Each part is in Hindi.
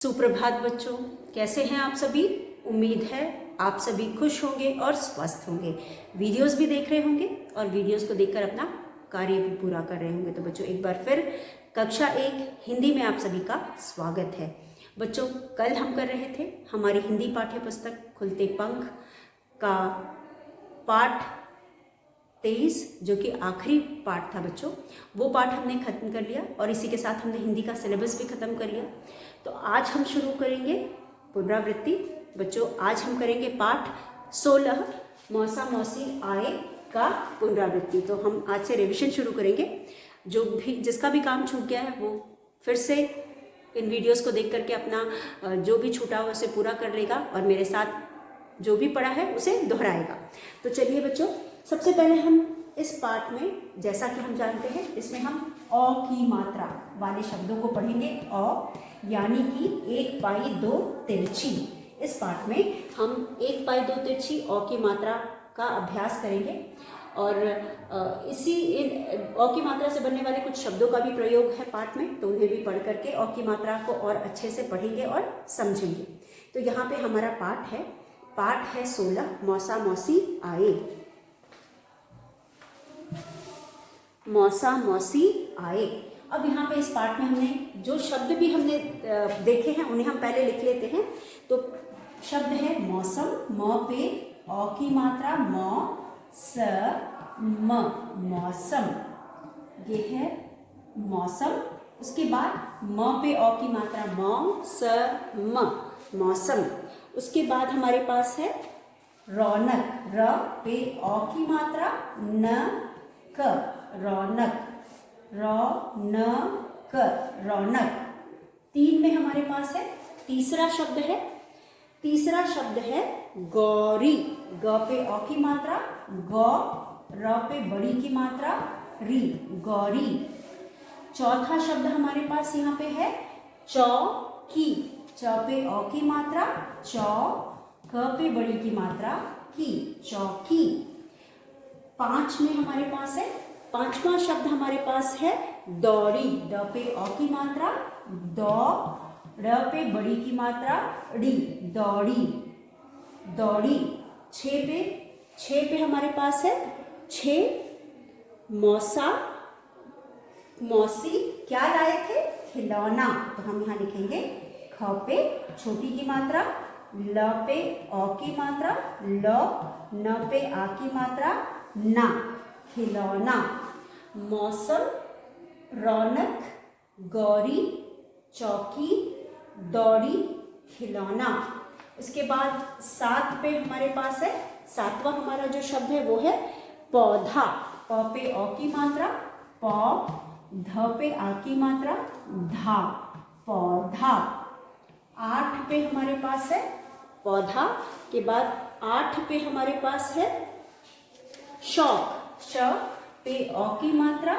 सुप्रभात बच्चों, कैसे हैं आप सभी। उम्मीद है आप सभी खुश होंगे और स्वस्थ होंगे। वीडियोस भी देख रहे होंगे और वीडियोस को देखकर अपना कार्य भी पूरा कर रहे होंगे। तो बच्चों, एक बार फिर कक्षा 1 हिंदी में आप सभी का स्वागत है। बच्चों, कल हम कर रहे थे हमारी हिंदी पाठ्य पुस्तक खुलते पंख का पाठ 23, जो कि आखिरी पाठ था बच्चों। वो पाठ हमने ख़त्म कर लिया और इसी के साथ हमने हिंदी का सिलेबस भी ख़त्म कर लिया। तो आज हम शुरू करेंगे पुनरावृत्ति। बच्चों, आज हम करेंगे पाठ 16 मौसा मौसी आए का पुनरावृत्ति। तो हम आज से रिवीजन शुरू करेंगे। जिसका भी काम छूट गया है वो फिर से इन वीडियोस को देख करके अपना जो भी छूटा हो उसे पूरा कर लेगा और मेरे साथ जो भी पढ़ा है उसे दोहराएगा। तो चलिए बच्चों, सबसे पहले हम इस पाठ में, जैसा कि हम जानते हैं, इसमें हम अ की मात्रा वाले शब्दों को पढ़ेंगे। अ यानी कि 1 पाई 2 तिरछी। इस पाठ में हम 1 पाई 2 तिरछी अ की मात्रा का अभ्यास करेंगे और इसी अ की मात्रा से बनने वाले कुछ शब्दों का भी प्रयोग है पाठ में, तो उन्हें भी पढ़ करके अ की मात्रा को और अच्छे से पढ़ेंगे और समझेंगे। तो यहाँ पे हमारा पाठ है 16 मौसा मौसी आए। मौसा मौसी आए। अब यहाँ पे इस पाठ में हमने जो शब्द भी हमने देखे हैं उन्हें हम पहले लिख लेते हैं। तो शब्द है मौसम, म पे अ की मात्रा मौसम, ये है मौसम। उसके बाद म पे अ की मात्रा मौसम। उसके बाद हमारे पास है रौनक, र पे अ की मात्रा रौनक, रौनक। 3 में हमारे पास है तीसरा शब्द है गौरी, ग पे अ की मात्रा र पे बड़ी की मात्रा री, गौरी। चौथा शब्द हमारे पास यहाँ पे है चौकी, च पे अ की मात्रा क पे बड़ी की मात्रा की, चौकी। 5 में हमारे पास है, 5वां शब्द हमारे पास है दौड़ी, ड पे अ की मात्रा र पे बड़ी की मात्रा ड़ी, दौड़ी। 6 पे हमारे पास है मौसा मौसी क्या लाए थे, खिलौना। तो हम यहाँ लिखेंगे ख पे छोटी की मात्रा, ल पे अ की मात्रा, न पे आ की मात्रा ना, खिलौना। मौसम, रौनक, गौरी, चौकी, दौड़ी, खिलौना। इसके बाद 7 पे हमारे पास है, 7वां हमारा जो शब्द है वो है पौधा, प पे अ की मात्रा ध पे आ की मात्रा धा, पौधा। 8 पे हमारे पास है पौधा के बाद 8 पे हमारे पास है शौक, श पे अ की मात्रा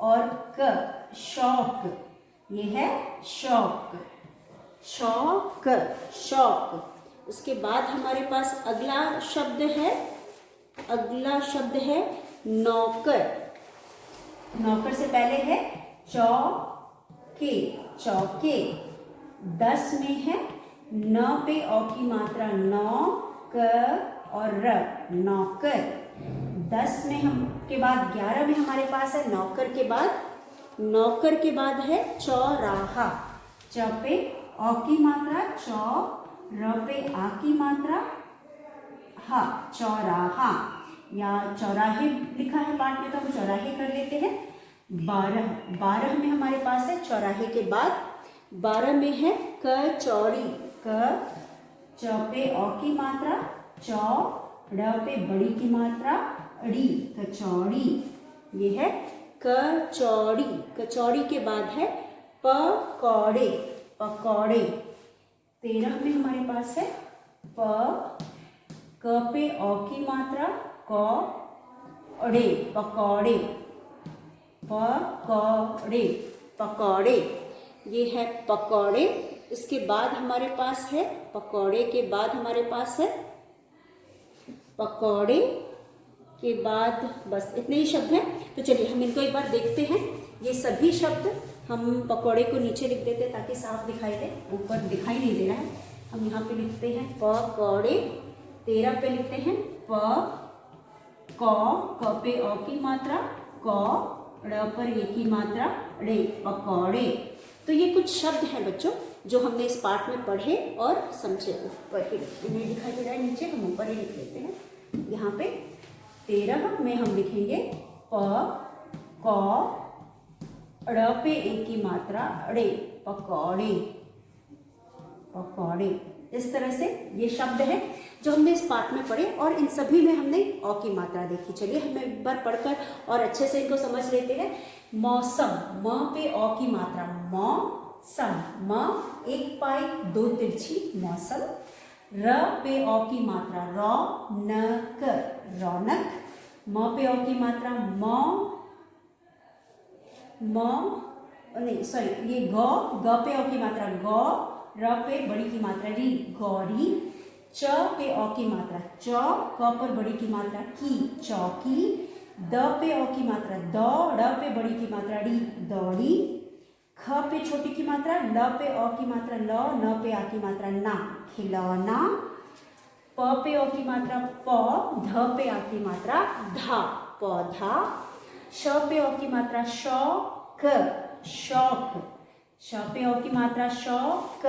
और क, शौक, ये है शौक। उसके बाद हमारे पास अगला शब्द है नौकर। नौकर से पहले है चौके। 10 में है न पे अ की मात्रा और र, नौकर। 10 में हम के बाद 11 में हमारे पास है नौकर के बाद है चौराहा, च पे अ की मात्रा र पे आ की मात्रा हा, चौराहा। या चौराहे लिखा है पाठ में तो हम चौराहे कर लेते हैं। 12 में हमारे पास है चौराहे के बाद 12 में है कचौड़ी, च पे अ की मात्रा र पे बड़ी की मात्रा ड़ी, कचौड़ी, ये है कचौड़ी। कचौड़ी के बाद है पकौड़े। 13 में हमारे पास है क पे अ की मात्रा पकौड़े, ये है पकौड़े। इसके बाद हमारे पास है पकौड़े के बाद बस इतने ही शब्द हैं। तो चलिए हम इनको एक बार देखते हैं। ये सभी शब्द हम पकौड़े को नीचे लिख देते हैं ताकि साफ दिखाई दे, ऊपर दिखाई नहीं दे रहा है। हम यहाँ पे लिखते हैं पकौड़े। 13 पे लिखते हैं क पे अ की मात्रा, क ड़ पर ए की मात्रा, ड़े, पकौड़े। तो ये कुछ शब्द हैं बच्चों जो हमने इस पाठ में पढ़े और समझे। ऊपर ही नहीं दिखाई दे रहा है, नीचे हम ऊपर ही लिख लेते हैं। यहाँ पे 13 में हम लिखेंगे प क ड़ पे ए की मात्रा, ड़े, पकौड़े, पकौड़े। इस तरह से ये शब्द है जो हमने इस पाठ में पढ़े और इन सभी में हमने अ की मात्रा देखी। चलिए हम एक बार पढ़कर और अच्छे से इनको समझ लेते हैं। मौसम, म पे अ की मात्रा, मौसम, म एक पाई दो तिरछी, मौसम। र पे अ की मात्रा, रौनक, रौनक। म पे अ की मात्रा, नहीं सॉरी, ये ग पे अ की मात्रा, ग। र पे बड़ी की मात्रा, री, गौरी। च पे अ की मात्रा, च। क पर बड़ी की मात्रा, की, चौकी। द पे अ की मात्रा, द। ड़ पे बड़ी की मात्रा, ड़ी, दौड़ी। ख पे छोटी की मात्रा, ल पे अ की मात्रा, ल। न पे आ की मात्रा, ना, खिलौना। प पे अ की मात्रा, प। ध पे आ की मात्रा, धा, पौधा। श पे अ की मात्रा, शौक, शौक। श पे अ की मात्रा, शौक,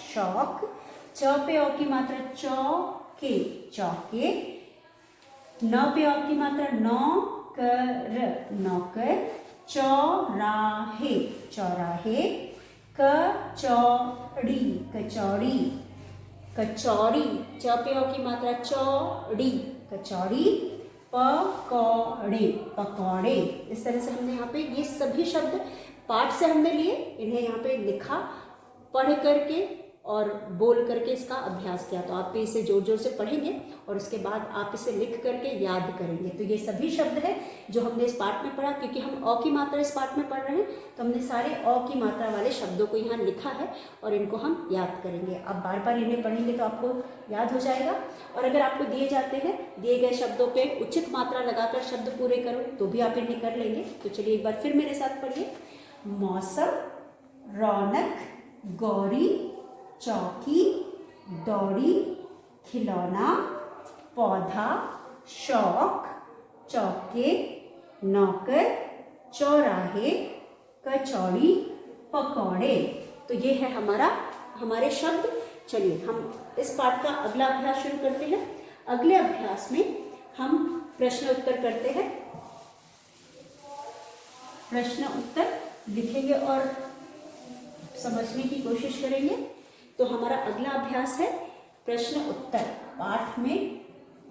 शौक। च पे अ की मात्रा, चौके, चौके। न पे अ की मात्रा, नौकर, नौकर। चौराहे, चौराहे। कचौड़ी, कचौड़ी, कचौड़ी। च पे अ की मात्रा, चौड़ी, कचौड़ी। पकौड़े, पकौड़े। इस तरह से हमने यहाँ पे ये सभी शब्द पाठ से हमने लिए, इन्हें यहाँ पे लिखा, पढ़ करके और बोल करके इसका अभ्यास किया। तो आप भी इसे जोर जोर से पढ़ेंगे और उसके बाद आप इसे लिख करके याद करेंगे। तो ये सभी शब्द हैं जो हमने इस पाठ में पढ़ा। क्योंकि हम अ की मात्रा इस पाठ में पढ़ रहे हैं तो हमने सारे अ की मात्रा वाले शब्दों को यहाँ लिखा है और इनको हम याद करेंगे। अब बार बार इन्हें पढ़ेंगे तो आपको याद हो जाएगा। और अगर आपको दिए जाते हैं, दिए गए शब्दों पर उचित मात्रा लगाकर शब्द पूरे करो तो भी आप इन्हें कर लेंगे। तो चलिए एक बार फिर मेरे साथ पढ़िए। मौसम, रौनक, गौरी, चौकी, दौड़ी, खिलौना, पौधा, शौक, चौके, नौकर, चौराहे, कचौड़ी, पकौड़े। तो ये है हमारे शब्द। चलिए हम इस पाठ का अगला अभ्यास शुरू करते हैं। अगले अभ्यास में हम प्रश्न उत्तर करते हैं। प्रश्न उत्तर लिखेंगे और समझने की कोशिश करेंगे। तो हमारा अगला अभ्यास है प्रश्न उत्तर। पाठ में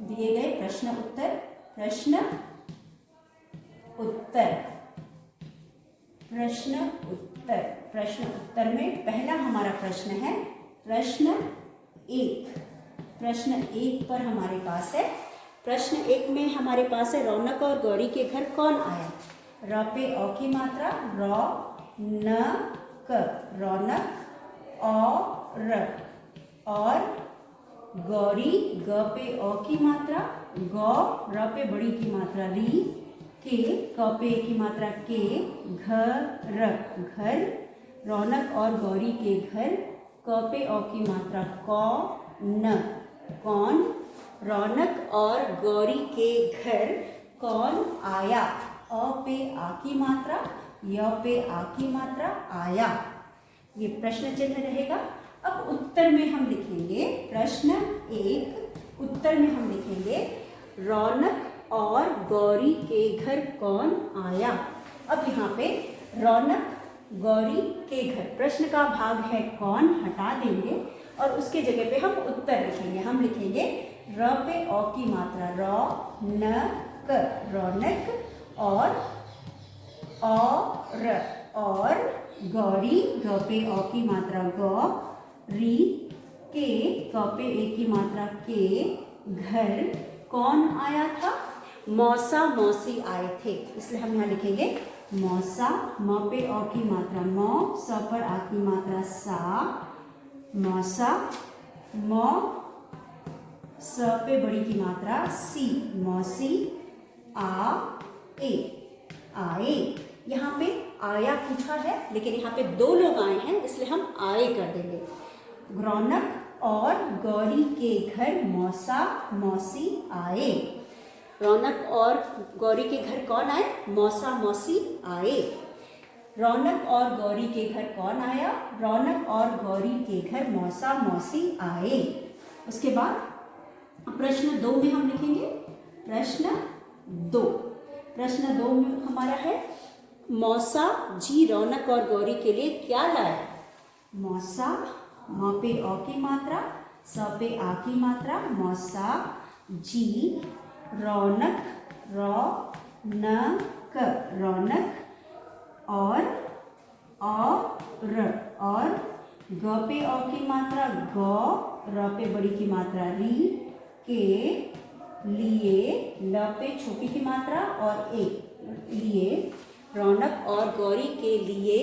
दिए गए प्रश्न उत्तर, प्रश्न उत्तर, प्रश्न उत्तर। प्रश्न उत्तर में पहला हमारा प्रश्न है प्रश्न 1। प्रश्न 1 पर हमारे पास है, प्रश्न 1 में हमारे पास है रौनक और गौरी के घर कौन आया। र पे अ की मात्रा, रौनक, रौनक। और गौरी, ग पे अ की मात्रा, ग। र पे बड़ी की मात्रा, री, के। क पे ए की मात्रा, के। घर, घर। रौनक और गौरी के घर, क पे अ की मात्रा, क, न, कौन। रौनक और गौरी के घर कौन आया। अ पे आ की मात्रा, य पे आ की मात्रा, आया। ये प्रश्न चिन्ह रहेगा। अब उत्तर में हम लिखेंगे प्रश्न 1, उत्तर में हम लिखेंगे रौनक और गौरी के घर कौन आया। अब यहाँ पे रौनक, गौरी के घर, प्रश्न का भाग है कौन, हटा देंगे और उसके जगह पे हम उत्तर लिखेंगे। हम लिखेंगे र पे अ की मात्रा, रौनक, रौनक। और गौरी, ग पे अ की मात्रा, गौरी, के, क पे ए की मात्रा, के, घर कौन आया था। मौसा मौसी आए थे, इसलिए हम यहाँ लिखेंगे मौसा। म पे अ की मात्रा, मौ। स पर आ की मात्रा, सा, मौसा। म स पे बड़ी की मात्रा, सी, मौसी। आ ए, आए। यहाँ पे आया पूछा है, लेकिन यहाँ पे 2 लोग आए हैं इसलिए हम आए कर देंगे। रौनक और गौरी के घर मौसा मौसी आए। रौनक और गौरी के घर कौन आए? मौसा मौसी आए। रौनक और गौरी के घर कौन आया? रौनक और गौरी के घर मौसा मौसी आए। उसके बाद प्रश्न 2 में हम लिखेंगे प्रश्न 2। प्रश्न 2 में हमारा है मौसा जी रौनक और गौरी के लिए क्या लाया? मौसा, म पे अ की मात्रा, स पे आ की मात्रा, मौसा जी रौनक, रौनक, रौनक और ग पे अ की मात्रा ग, र पे बड़ी की मात्रा री, के लिए, ल पे छोटी की मात्रा और ए लिए, रौनक और गौरी के लिए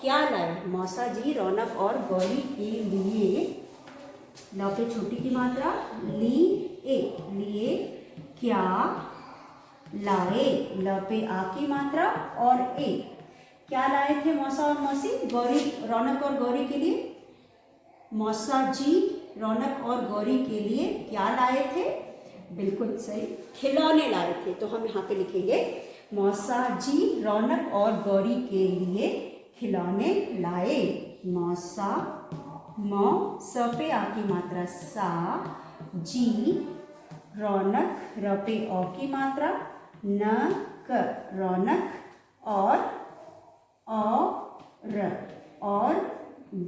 क्या लाए? मौसा जी रौनक और गौरी के लिए, ल पे छोटी की मात्रा ली ए लिए क्या लाए? ल पे आ की मात्रा और ए, क्या लाए थे मौसा और मौसी गौरी रौनक और गौरी के लिए? मौसा जी रौनक और गौरी के लिए क्या लाए थे? बिल्कुल सही, खिलौने लाए थे। तो हम यहाँ पे लिखेंगे मौसा जी रौनक और गौरी के लिए खिलौने लाए। मौसा, म स पे आ की मात्रा सा, जी रौनक, र पे अ की मात्रा, न क रौनक और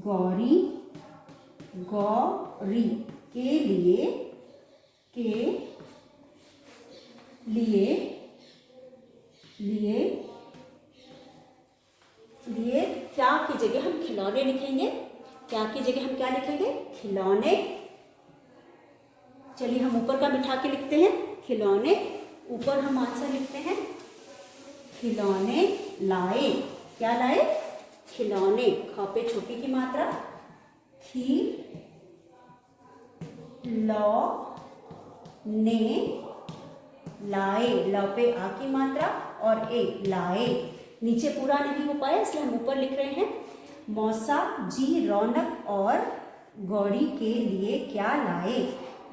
गौरी, गौरी के लिए क्या की जगह हम खिलौने लिखेंगे। क्या की जगह हम क्या लिखेंगे? खिलौने। चलिए हम ऊपर का बिठा के लिखते हैं खिलौने। ऊपर हम आंसर लिखते हैं खिलौने लाए। क्या लाए? खिलौने। ख पे छोटी की मात्रा खी, लौ ने लाए, ल पे आ की मात्रा और ए लाए। नीचे पूरा नहीं हो पाया इसलिए हम ऊपर लिख रहे हैं मौसा जी रौनक और गौरी के लिए क्या लाए?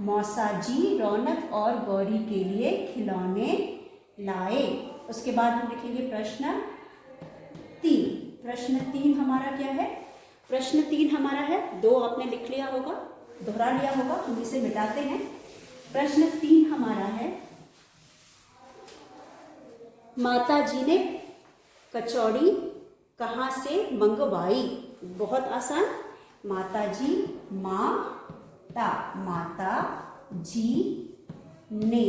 मौसा जी रौनक और गौरी के लिए खिलौने लाए। उसके बाद हम लिखेंगे प्रश्न 3। प्रश्न 3 हमारा क्या है? प्रश्न 3 हमारा है, 2 आपने लिख लिया होगा, दोहरा लिया होगा, हम इसे मिटाते हैं। प्रश्न 3 हमारा है माता जी ने कचौड़ी कहाँ से मंगवाई? बहुत आसान। माता जी, माता, माता जी ने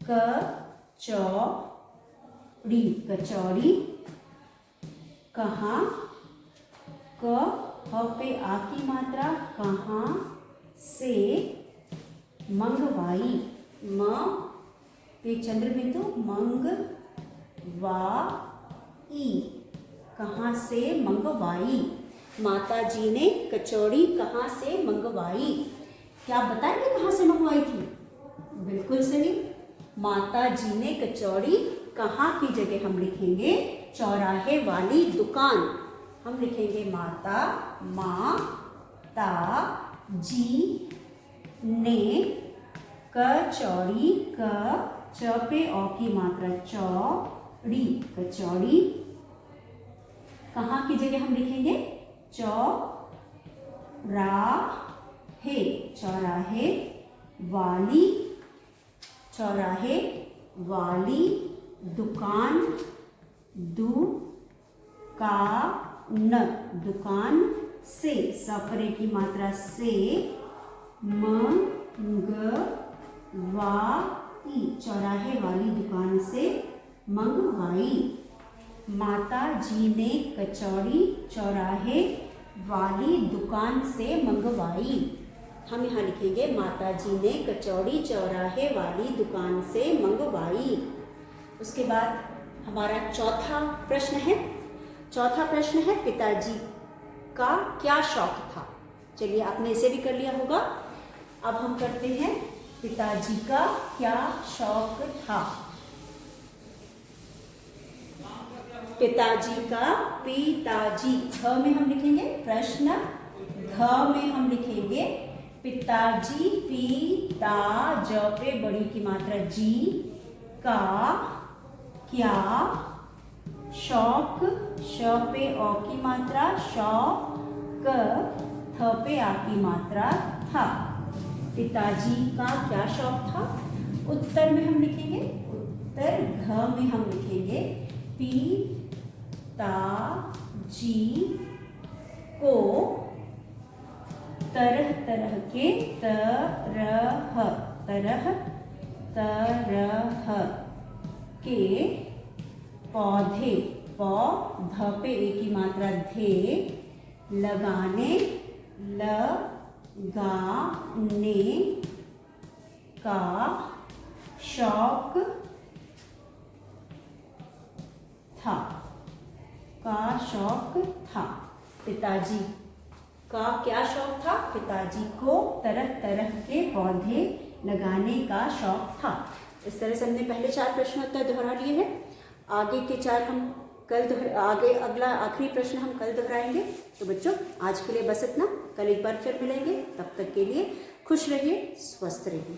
कचौड़ी, कचौड़ी कहाँ, क ह पे आ की मात्रा कहाँ से मंगवाई, म पे चंद्र बिंदु मंगवाई, कहाँ से मंगवाई? माता जी ने कचौड़ी कहाँ से मंगवाई? क्या आप बताएंगे कहाँ से मंगवाई थी? बिल्कुल सही, माता जी ने कचौड़ी कहाँ की जगह हम लिखेंगे चौराहे वाली दुकान। हम लिखेंगे माता, माता जी ने कचौड़ी, क च पे अ की मात्रा चौड़ी, कचौड़ी कहाँ की जगह हम लिखेंगे चौराहे, चौराहे वाली, चौराहे वाली दुकान, दुकान, दुकान से, सफरे की मात्रा से, मंगवाई, चौराहे वाली दुकान से मंगवाई। माता जी ने कचौड़ी चौराहे वाली दुकान से मंगवाई। हम यहाँ लिखेंगे माता जी ने कचौड़ी चौराहे वाली दुकान से मंगवाई। उसके बाद हमारा चौथा प्रश्न है। चौथा प्रश्न है पिताजी का क्या शौक था? चलिए आपने इसे भी कर लिया होगा। अब हम करते हैं पिताजी का क्या शौक था। पिताजी का पिताजी, घ में हम लिखेंगे प्रश्न, घ में हम लिखेंगे पिताजी, पिता, ज पे बड़ी की मात्रा जी, का क्या शौक, श पे अ की मात्रा शौक, थ पे आ की मात्रा था। पिताजी का क्या शौक था? उत्तर में हम लिखेंगे, उत्तर घ में हम लिखेंगे पिताजी को तरह तरह के तरह के पौधे, पौध पे एक की मात्रा धे, लगाने का शौक था, पिताजी का क्या शौक था? पिताजी को तरह तरह के पौधे लगाने का शौक था। इस तरह से हमने पहले 4 प्रश्नोत्तर दोहरा लिए हैं। आगे के 4 हम आगे अगला आखिरी प्रश्न हम कल दोहराएंगे। तो बच्चों आज के लिए बस इतना, कल एक बार फिर मिलेंगे। तब तक के लिए खुश रहिए, स्वस्थ रहिए।